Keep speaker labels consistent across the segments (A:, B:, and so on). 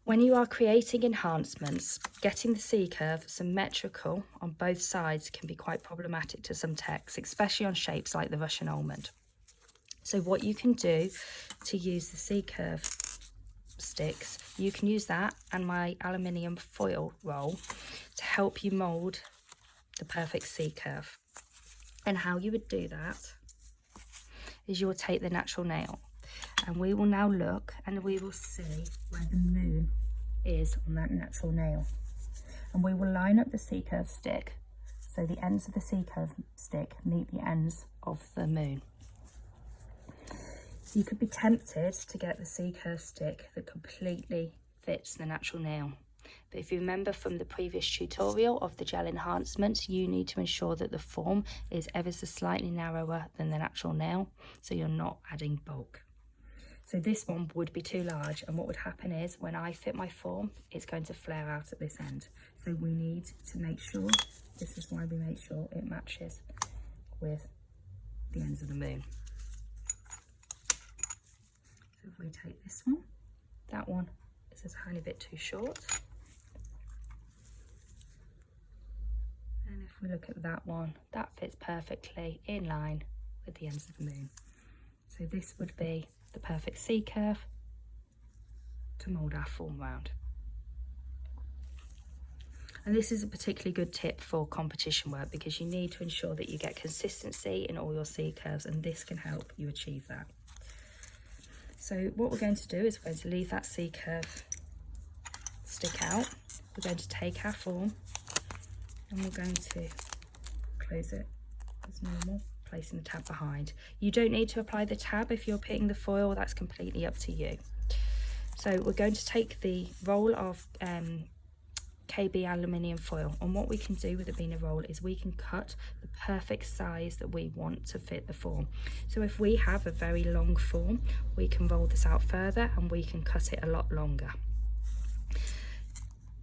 A: When you are creating enhancements, getting the C-curve symmetrical on both sides can be quite problematic to some techs, especially on shapes like the Russian almond. So what you can do to use the C-curve sticks, you can use that and my aluminium foil roll to help you mould the perfect C-curve. And how you would do that is you will take the natural nail, and we will now look and we will see where the moon is on that natural nail. And we will line up the C-curve stick so the ends of the C-curve stick meet the ends of the moon. You could be tempted to get the C-curve stick that completely fits the natural nail. But if you remember from the previous tutorial of the gel enhancements, you need to ensure that the form is ever so slightly narrower than the natural nail, so you're not adding bulk. So this one would be too large, and what would happen is when I fit my form, it's going to flare out at this end. So we need to make sure, this is why we make sure it matches with the ends of the moon. So if we take this one, that one is a tiny bit too short. And if we look at that one, that fits perfectly in line with the ends of the moon. So this would be the perfect C-curve to mould our form round. And this is a particularly good tip for competition work because you need to ensure that you get consistency in all your C-curves, and this can help you achieve that. So what we're going to do is we're going to leave that C-curve stick out. We're going to take our form and we're going to close it as normal, placing the tab behind. You don't need to apply the tab if you're pitting the foil, that's completely up to you. So we're going to take the roll of KB Aluminium Foil, and what we can do with it being a roll is we can cut the perfect size that we want to fit the form. So if we have a very long form, we can roll this out further and we can cut it a lot longer.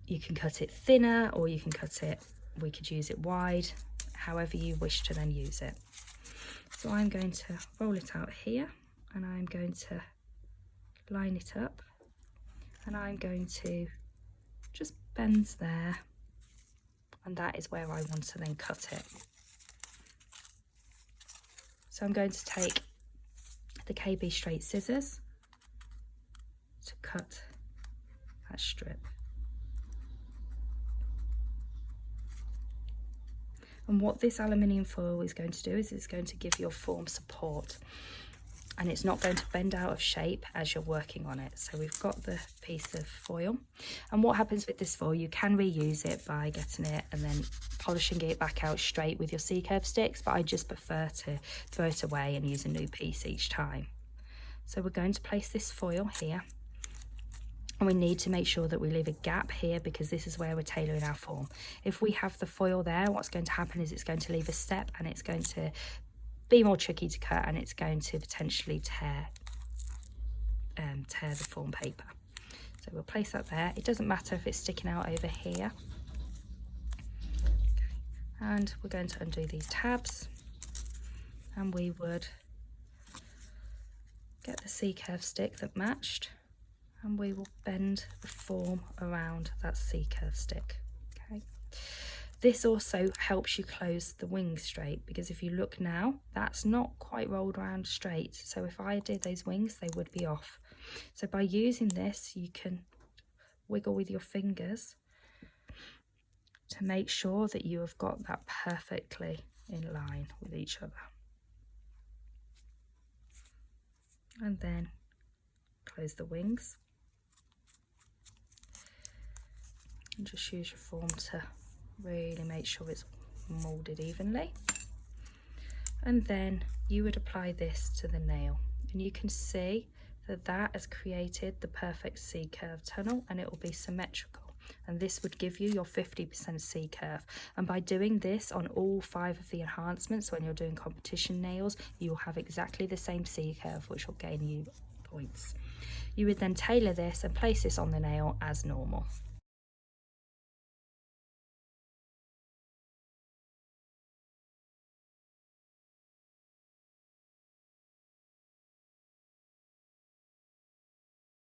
A: You can cut it thinner, or you can cut it, we could use it wide, however you wish to then use it. So I'm going to roll it out here, and I'm going to line it up, and I'm going to just bend there, and that is where I want to then cut it. So I'm going to take the KB straight scissors to cut that strip. And what this aluminium foil is going to do is it's going to give your form support, and it's not going to bend out of shape as you're working on it. So we've got the piece of foil, and what happens with this foil, you can reuse it by getting it and then polishing it back out straight with your C-curve sticks, but I just prefer to throw it away and use a new piece each time. So we're going to place this foil here, and we need to make sure that we leave a gap here because this is where we're tailoring our form. If we have the foil there, what's going to happen is it's going to leave a step, and it's going to be more tricky to cut, and it's going to potentially tear the form paper. So we'll place that there. It doesn't matter if it's sticking out over here. Okay. And we're going to undo these tabs, and we would get the C-curve stick that matched, and we will bend the form around that C-curve stick. Okay. This also helps you close the wings straight, because if you look now, that's not quite rolled around straight. So if I did those wings, they would be off. So by using this, you can wiggle with your fingers to make sure that you have got that perfectly in line with each other. And then close the wings. And just use your form to really make sure it's moulded evenly. And then you would apply this to the nail, and you can see that that has created the perfect C-curve tunnel, and it will be symmetrical, and this would give you your 50% C-curve. And by doing this on all 5 of the enhancements, when you're doing competition nails, you will have exactly the same C-curve, which will gain you points. You would then tailor this and place this on the nail as normal.